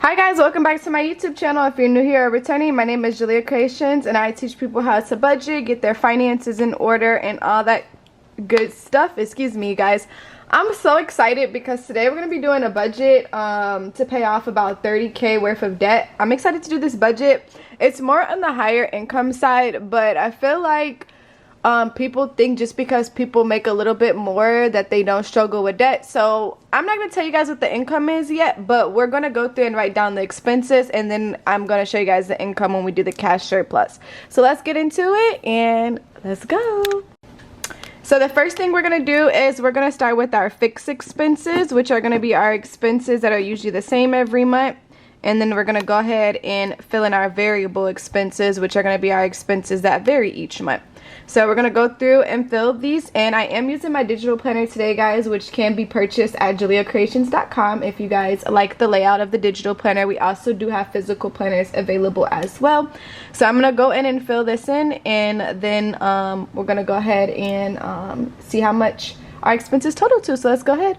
Hi guys, welcome back to my YouTube channel. If you're new here or returning, my name is JaliyahKreationz and I teach people how to budget, get their finances in order, and all that good stuff. Excuse me guys. I'm so excited because today we're going to be doing a budget to pay off about 30K worth of debt. I'm excited to do this budget. It's more on the higher income side, but I feel like people think just because people make a little bit more that they don't struggle with debt. So I'm not going to tell you guys what the income is yet, but we're going to go through and write down the expenses, and then I'm going to show you guys the income when we do the cash surplus. So let's get into it and let's go. So the first thing we're going to do is we're going to start with our fixed expenses, which are going to be our expenses that are usually the same every month. And then we're going to go ahead and fill in our variable expenses, which are going to be our expenses that vary each month. So we're going to go through and fill these, and I am using my digital planner today guys, which can be purchased at JaliyahKreationz.com if you guys like the layout of the digital planner. We also do have physical planners available as well. So I'm going to go in and fill this in, and then we're going to go ahead and see how much our expenses total to. So let's go ahead.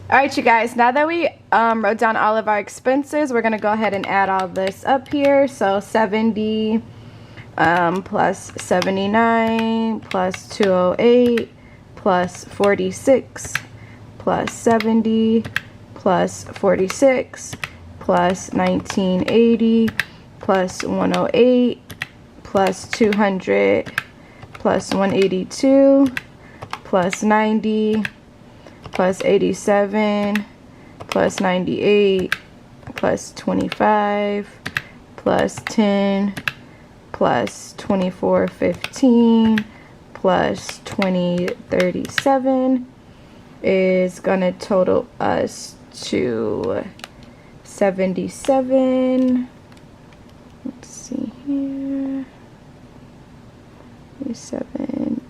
Alright you guys, now that we wrote down all of our expenses, we're going to go ahead and add all this up here. So 70 plus 79 plus 208 plus 46 plus 70 plus 46 plus 1980 plus 108 plus 200 plus 182 plus 90 plus 87 plus 98 plus 25 plus 10 plus 2415 plus 2037 is gonna total us to 77. Let's see here. 7.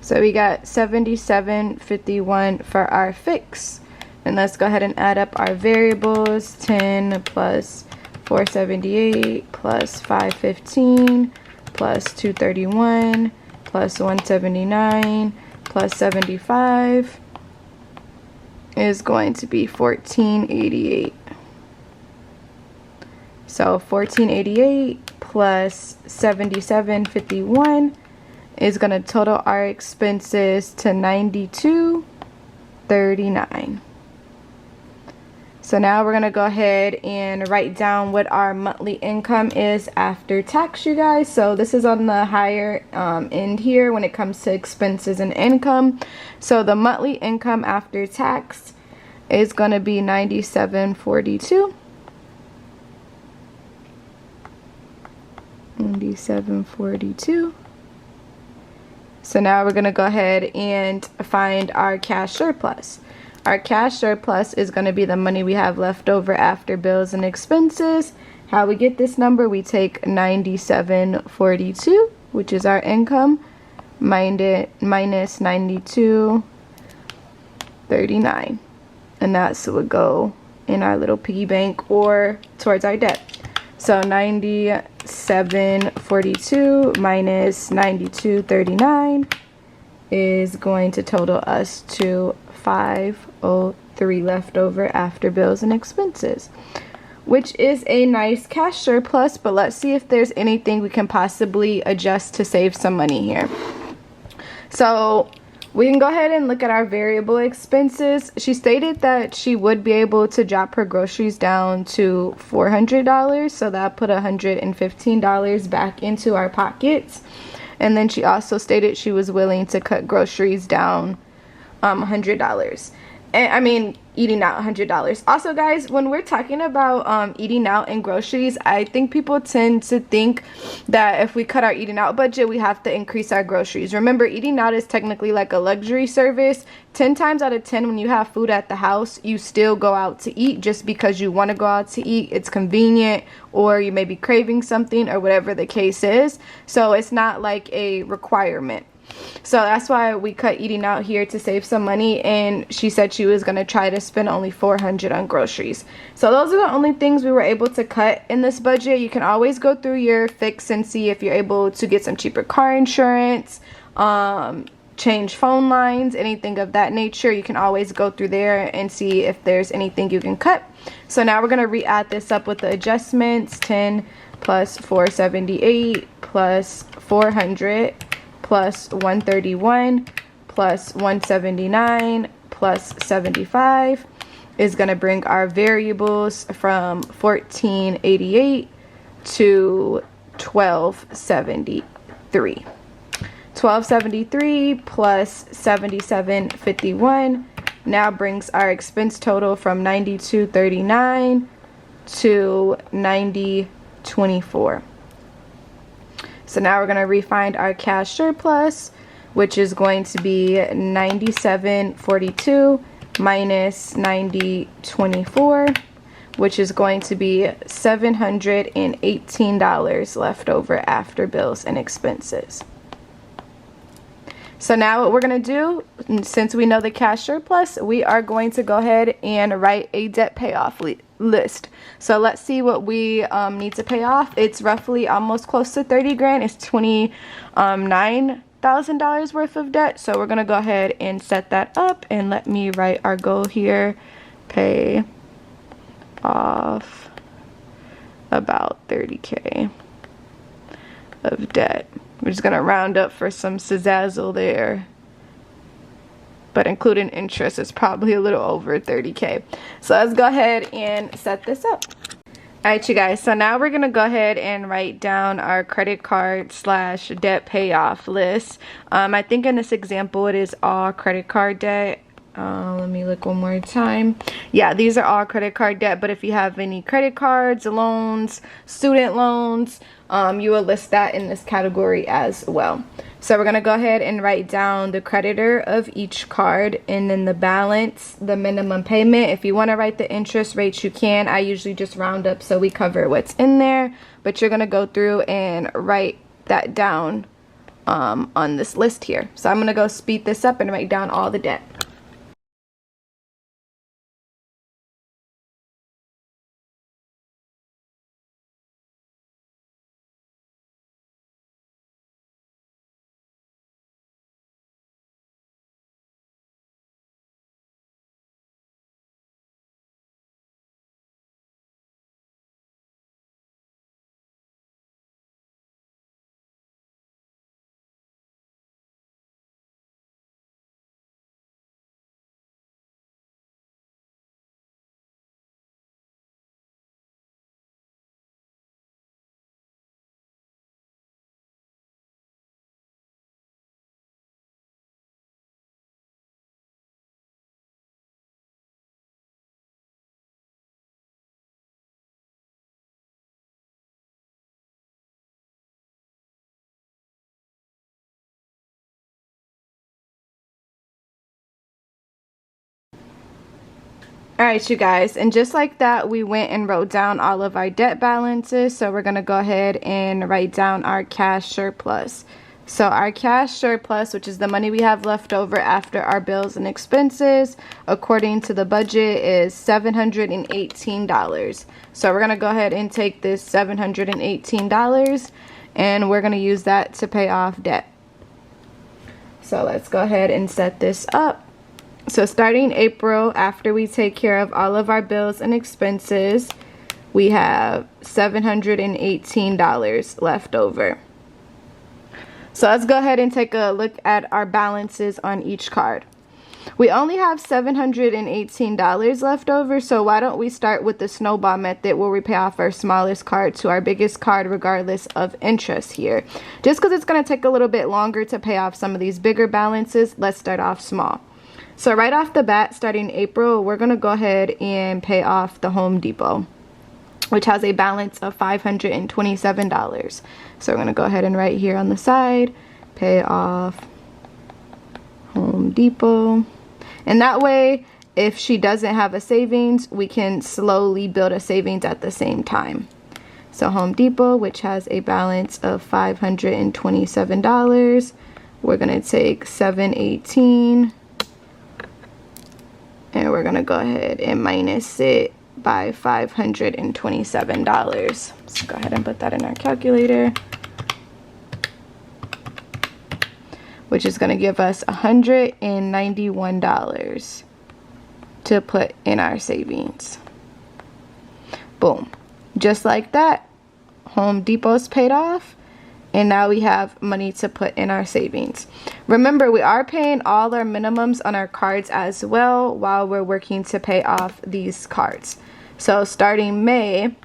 So we got 77.51 for our fix. And let's go ahead and add up our variables. 10 plus 478 plus 515 plus 231 plus 179 plus 75 is going to be 1488. So 1488 plus 77.51 is going to total our expenses to 92.39. So now we're going to go ahead and write down what our monthly income is after tax, you guys. So this is on the higher end here when it comes to expenses and income. So the monthly income after tax is going to be 97.42. 97.42. So now we're going to go ahead and find our cash surplus. Our cash surplus is going to be the money we have left over after bills and expenses. How we get this number, we take 97.42 which is our income, minus 92.39, and that's what would go in our little piggy bank or towards our debt. So 97.42 minus 92.39 is going to total us to 503 left over after bills and expenses, which is a nice cash surplus. But let's see if there's anything we can possibly adjust to save some money here. So we can go ahead and look at our variable expenses. She stated that she would be able to drop her groceries down to $400, so that put $115 back into our pockets. And then she also stated she was willing to cut groceries down $100. And I mean, eating out $100. Also, guys, when we're talking about eating out and groceries, I think people tend to think that if we cut our eating out budget, we have to increase our groceries. Remember, eating out is technically like a luxury service. 10 times out of 10, when you have food at the house, you still go out to eat just because you want to go out to eat. It's convenient, or you may be craving something, or whatever the case is. So it's not like a requirement. So that's why we cut eating out here, to save some money. And she said she was going to try to spend only $400 on groceries. So those are the only things we were able to cut in this budget. You can always go through your fix and see if you're able to get some cheaper car insurance, change phone lines, anything of that nature. You can always go through there and see if there's anything you can cut. So now we're going to re-add this up with the adjustments. 10 plus 478 plus 400 plus 131 plus 179 plus 75 is going to bring our variables from 1488 to 1273. 1273 plus 7751 now brings our expense total from 92.39 to 90.24. So now we're going to refine our cash surplus, which is going to be 97.42 minus 90.24, which is going to be $718 left over after bills and expenses. So now what we're going to do, since we know the cash surplus, we are going to go ahead and write a debt payoff list. So let's see what we need to pay off. It's roughly almost close to 30 grand. It's $29,000 worth of debt. So we're going to go ahead and set that up, and let me write our goal here. Pay off about 30K of debt. We're just going to round up for some sizzle there. But including interest, it's probably a little over 30K. So let's go ahead and set this up. Alright, you guys, so now we're going to go ahead and write down our credit card / debt payoff list. I think in this example it is all credit card debt. Let me look one more time. Yeah, these are all credit card debt, but if you have any credit cards, loans, student loans, you will list that in this category as well. So we're going to go ahead and write down the creditor of each card, and then the balance, the minimum payment. If you want to write the interest rates, you can. I usually just round up so we cover what's in there, but you're going to go through and write that down on this list here. So I'm going to go speed this up and write down all the debt. Alright, you guys, and just like that, we went and wrote down all of our debt balances. So we're going to go ahead and write down our cash surplus. So our cash surplus, which is the money we have left over after our bills and expenses, according to the budget, is $718. So we're going to go ahead and take this $718 and we're going to use that to pay off debt. So let's go ahead and set this up. So starting April, after we take care of all of our bills and expenses, we have $718 left over. So let's go ahead and take a look at our balances on each card. We only have $718 left over, so why don't we start with the snowball method where we pay off our smallest card to our biggest card regardless of interest here. Just because it's going to take a little bit longer to pay off some of these bigger balances, let's start off small. So right off the bat, starting April, we're going to go ahead and pay off the Home Depot, which has a balance of $527. So we're going to go ahead and write here on the side, pay off Home Depot. And that way, if she doesn't have a savings, we can slowly build a savings at the same time. So Home Depot, which has a balance of $527, we're going to take $718. And we're going to go ahead and minus it by $527. Let's go ahead and put that in our calculator, which is going to give us $191 to put in our savings. Boom. Just like that, Home Depot's paid off. And now we have money to put in our savings. Remember, we are paying all our minimums on our cards as well while we're working to pay off these cards. So starting May,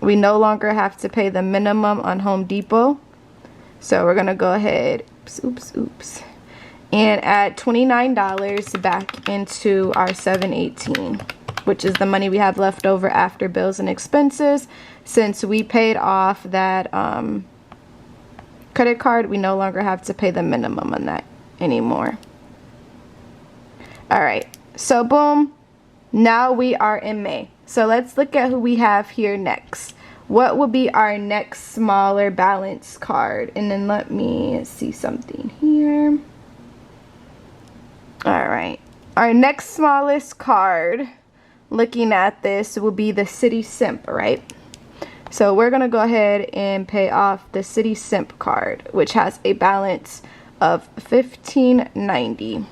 we no longer have to pay the minimum on Home Depot. So we're going to go ahead, oops, and add $29 back into our $718, which is the money we have left over after bills and expenses. Since we paid off that credit card, we no longer have to pay the minimum on that anymore. Alright, so boom, now we are in May. So let's look at who we have here next. What will be our next smaller balance card? And then let me see something here. Alright, our next smallest card, looking at this, will be the City Simp, right? So we're going to go ahead and pay off the City Simp card, which has a balance of $15.90.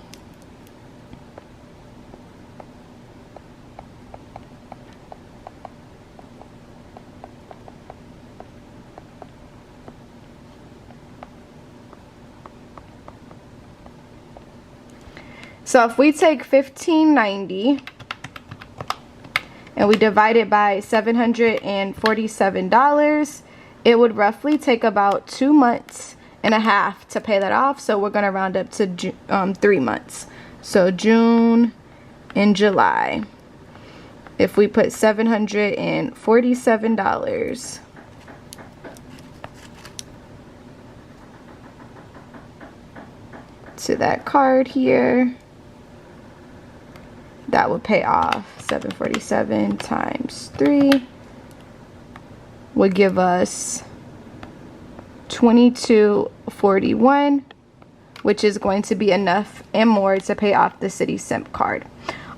So if we take $15.90 and we divide it by $747, it would roughly take about 2.5 months to pay that off. So we're going to round up to 3 months. So June and July. If we put $747 to that card here, that would pay off. 747 times 3 would give us $22.41, which is going to be enough and more to pay off the City Simp card.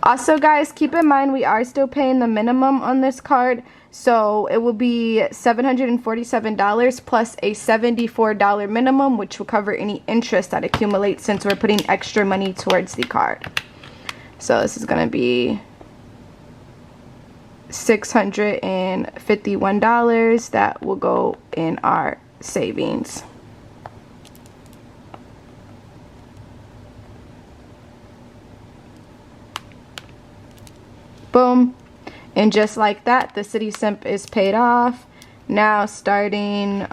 Also, guys, keep in mind we are still paying the minimum on this card, so it will be $747 plus a $74 minimum, which will cover any interest that accumulates since we're putting extra money towards the card. So this is going to be $651 that will go in our savings. Boom. And just like that, the City Simp is paid off. Now starting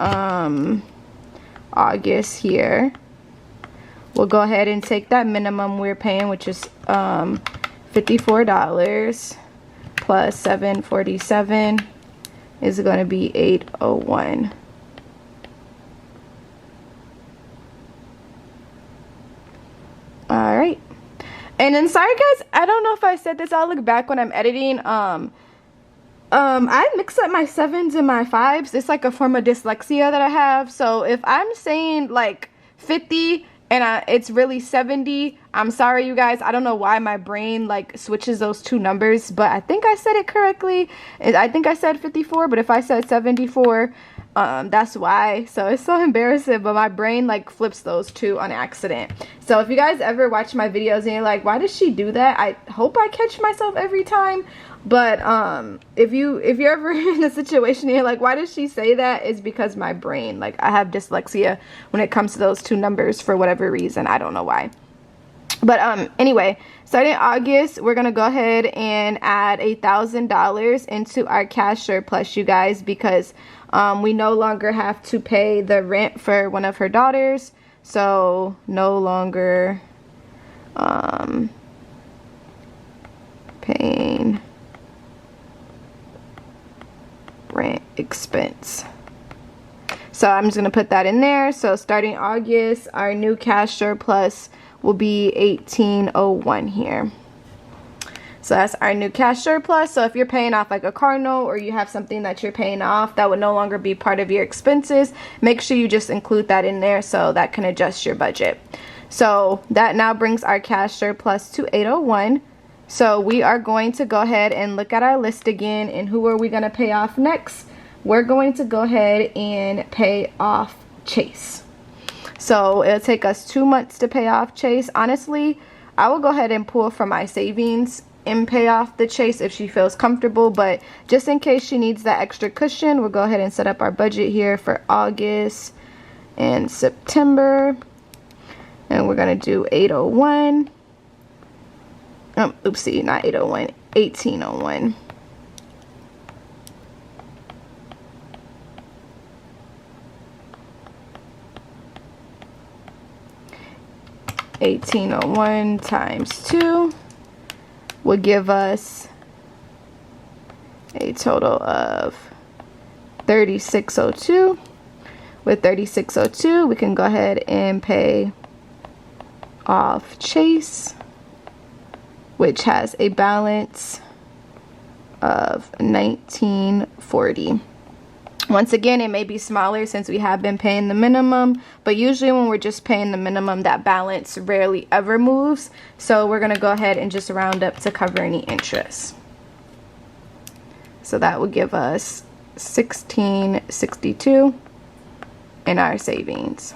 August here, we'll go ahead and take that minimum we're paying, which is $54 plus $747 is going to be $801. Alright. And then sorry guys, I don't know if I said this, I'll look back when I'm editing. I mix up my 7s and my 5s. It's like a form of dyslexia that I have. So if I'm saying like 50 and it's really 70, I'm sorry you guys. I don't know why my brain like switches those two numbers, but I think I said it correctly. I think I said 54, but if I said 74, that's why. So it's so embarrassing, but my brain like flips those two on accident. So if you guys ever watch my videos and you're like, why does she do that? I hope I catch myself every time. But if you're ever in a situation and you're like, why does she say that? It's because my brain, like, I have dyslexia when it comes to those two numbers for whatever reason. I don't know why. But anyway, starting August, we're gonna go ahead and add $1,000 into our cash surplus, you guys, because we no longer have to pay the rent for one of her daughters. So no longer paying rent expense. So I'm just gonna put that in there. So starting August, our new cash surplus will be 1801 here. So that's our new cash surplus. So if you're paying off like a car note or you have something that you're paying off that would no longer be part of your expenses, make sure you just include that in there so that can adjust your budget. So that now brings our cash surplus to 801. So we are going to go ahead and look at our list again, and who are we going to pay off next? We're going to go ahead and pay off Chase. So it'll take us 2 months to pay off Chase. Honestly, I will go ahead and pull from my savings and pay off the Chase if she feels comfortable, but just in case she needs that extra cushion, we'll go ahead and set up our budget here for August and September, and we're going to do 801. Oopsie, not 801, 1801. $1,801 times 2 will give us a total of $3,602. With $3,602, we can go ahead and pay off Chase, which has a balance of $1,940. Once again, it may be smaller since we have been paying the minimum, but usually when we're just paying the minimum, that balance rarely ever moves. So we're gonna go ahead and just round up to cover any interest. So that will give us $1,662 in our savings.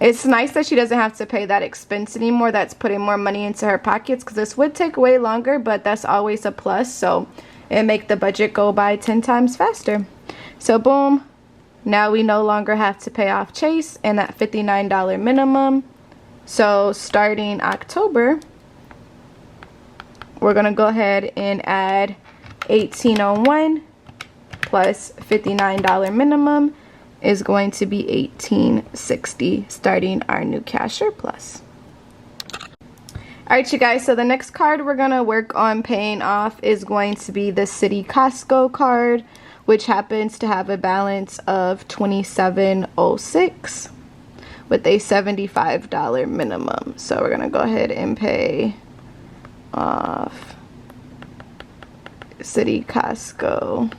It's nice that she doesn't have to pay that expense anymore. That's putting more money into her pockets, because this would take way longer, but that's always a plus. So it make the budget go by 10 times faster. So boom, now we no longer have to pay off Chase and that $59 minimum. So starting October, we're gonna go ahead and add 1801 plus $59 minimum is going to be 1860, starting our new cash surplus. Alright you guys, so the next card we're gonna work on paying off is going to be the City Costco card, which happens to have a balance of $27.06 with a $75 minimum. So we're gonna go ahead and pay off City Costco,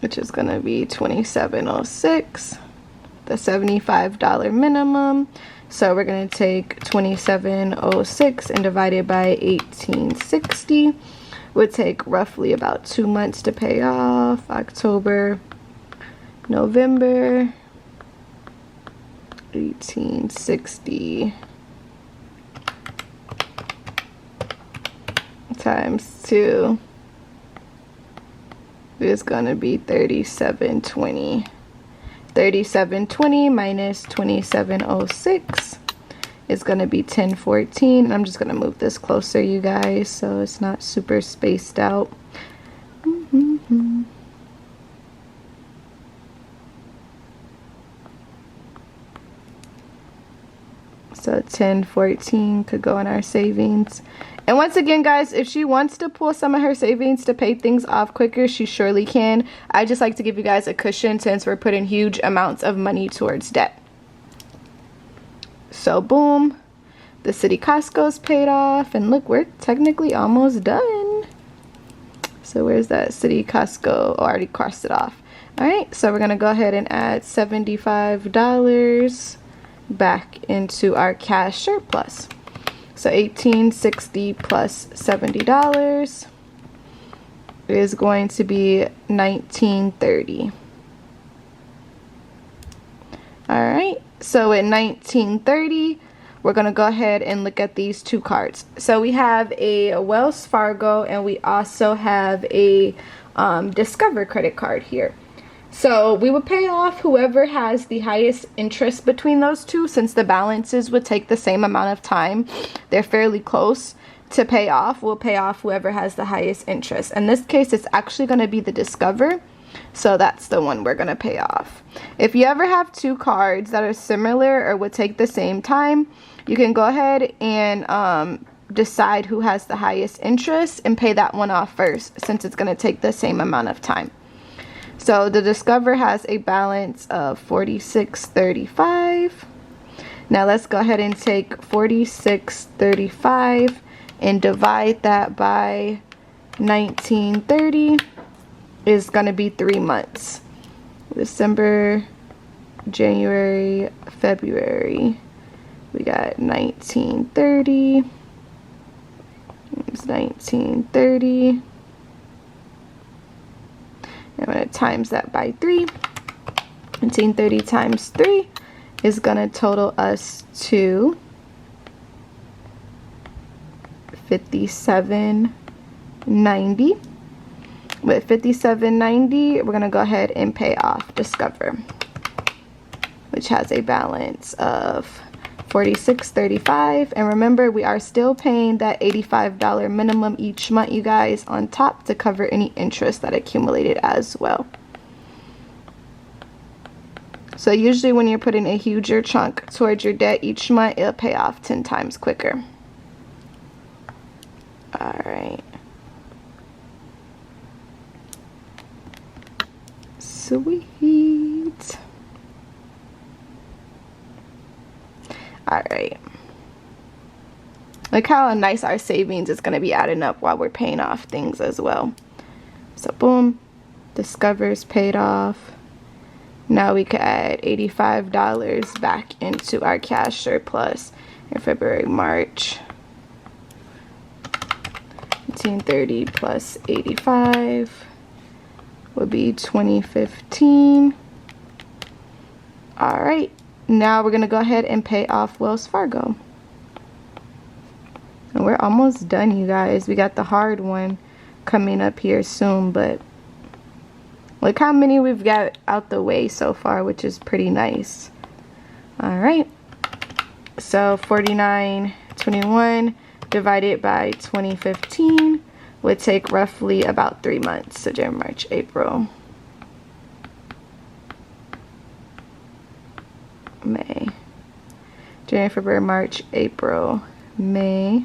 which is going to be $27.06, the $75 minimum. So we're going to take $27.06 and divide it by 1860. Would take roughly about 2 months to pay off. October, November, 1860 times 2 is gonna be 3720. 3720 minus 2706 is gonna be 1014. And I'm just gonna move this closer, you guys, so it's not super spaced out. So 1014 could go in our savings. And once again, guys, if she wants to pull some of her savings to pay things off quicker, she surely can. I just like to give you guys a cushion since we're putting huge amounts of money towards debt. So boom, the City Costco's paid off, and look, we're technically almost done. So where's that City Costco? Oh, I already crossed it off. All right, so we're gonna go ahead and add $75 back into our cash surplus. So $18.60 plus $70 is going to be $19.30. All right, so at $19.30, we're gonna go ahead and look at these two cards. So we have a Wells Fargo and we also have a Discover credit card here. So we would pay off whoever has the highest interest between those two, since the balances would take the same amount of time. They're fairly close to pay off. We'll pay off whoever has the highest interest. In this case, it's actually going to be the Discover. So that's the one we're going to pay off. If you ever have two cards that are similar or would take the same time, you can go ahead and decide who has the highest interest and pay that one off first, since it's going to take the same amount of time. So the Discover has a balance of $46.35. Now let's go ahead and take $46.35 and divide that by $19.30. Is going to be 3 months. December, January, February. We got $19.30. It's $19.30. I'm going to times that by 3. $19.30 times 3 is going to total us to $57.90. With $57.90, we're going to go ahead and pay off Discover, which has a balance of $46.35. And remember, we are still paying that $85 minimum each month, you guys, on top to cover any interest that accumulated as well. So usually when you're putting a huger chunk towards your debt each month, it'll pay off 10 times quicker. All right. Sweet. All right. Look how nice our savings is going to be adding up while we're paying off things as well. So boom, Discover's paid off. Now we could add $85 back into our cash surplus in February, March. 1830 plus 85 would be 2015. All right, now we're gonna go ahead and pay off Wells Fargo. And we're almost done, you guys. We got the hard one coming up here soon, but look how many we've got out the way so far, which is pretty nice. All right, so 49.21 divided by 2015 would take roughly about 3 months. So January, March, April, May. January, February, March, April, May.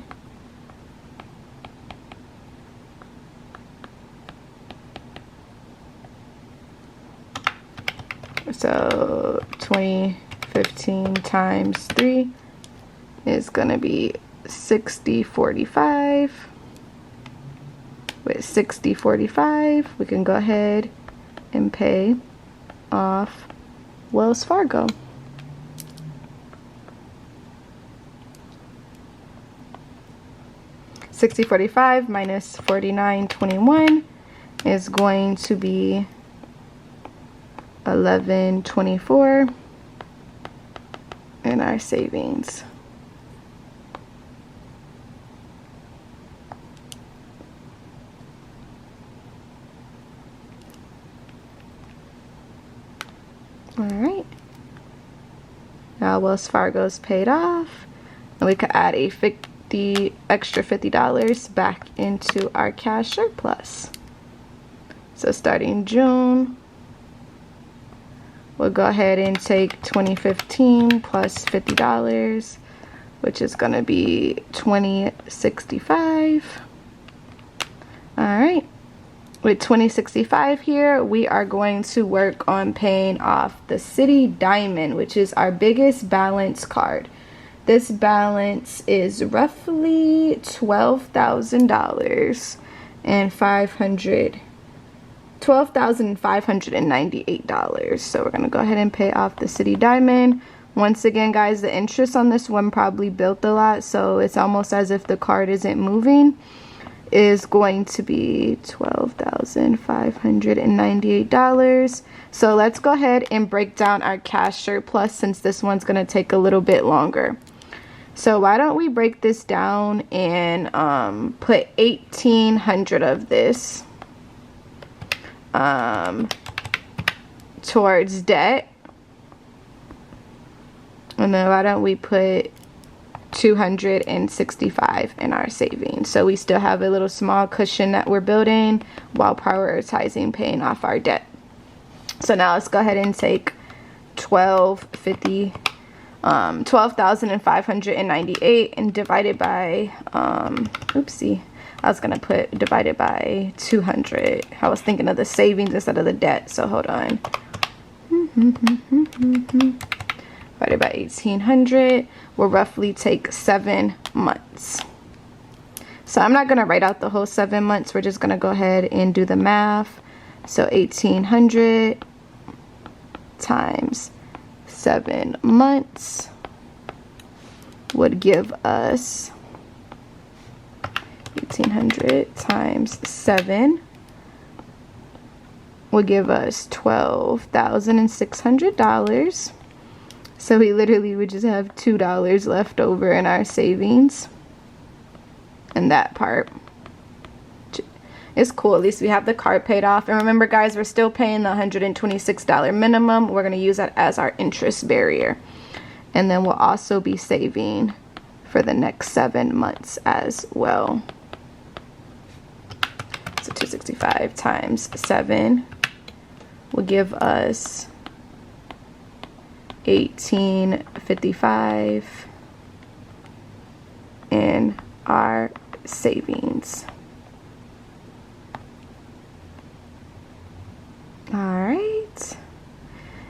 So 2015 times 3 is gonna be 60.45. With 60.45, we can go ahead and pay off Wells Fargo. $60.45 minus $49.21 is going to be $11.24 in our savings. All right, now Wells Fargo's paid off, and we could add a extra $50 back into our cash surplus. So starting June, we'll go ahead and take 2015 plus $50, which is going to be $20.65. All right. With $20.65 here, we are going to work on paying off the City Diamond, which is our biggest balance card. this balance is roughly $12,500 and $12,598. So we're gonna go ahead and pay off the City Diamond. Once again, guys, the interest on this one probably built a lot, so it's almost as if the card isn't moving. Is going to be $12,598. So let's go ahead and break down our cash surplus, since this one's going to take a little bit longer. So why don't we break this down and put 1,800 of this towards debt, and then why don't we put 265 in our savings, so we still have a little small cushion that we're building while prioritizing paying off our debt. So now let's go ahead and take 12,598 and divide it by oopsie, I was gonna put divided by 200. I was thinking of the savings instead of the debt, so hold on. Divided by 1,800 will roughly take 7 months. So I'm not gonna write out the whole 7 months. We're just gonna go ahead and do the math. So 1,800 times 7 months would give us 1,800 times 7 would give us $12,600. So we literally would just have $2 left over in our savings. And that part is cool. At least we have the card paid off. And remember, guys, we're still paying the $126 minimum. We're going to use that as our interest barrier. And then we'll also be saving for the next 7 months as well. So 265 times 7 will give us 1,855 in our savings. All right,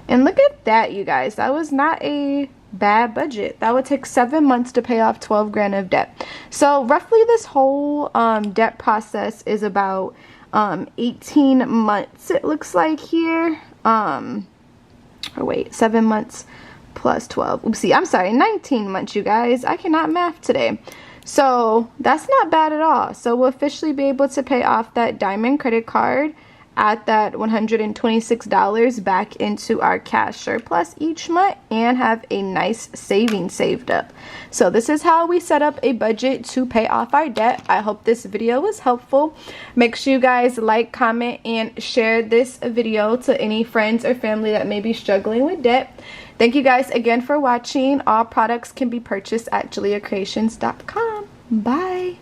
and look at that, you guys. That was not a bad budget. That would take 7 months to pay off 12 grand of debt. So roughly this whole debt process is about 18 months, it looks like here. Or wait, 7 months plus 12. Oopsie, I'm sorry, 19 months, you guys. I cannot math today. So that's not bad at all. So we'll officially be able to pay off that diamond credit card, add that $126 back into our cash surplus each month, and have a nice savings saved up. So this is how we set up a budget to pay off our debt. I hope this video was helpful. Make sure you guys like, comment, and share this video to any friends or family that may be struggling with debt. Thank you guys again for watching. All products can be purchased at JaliyahKreationz.com. Bye.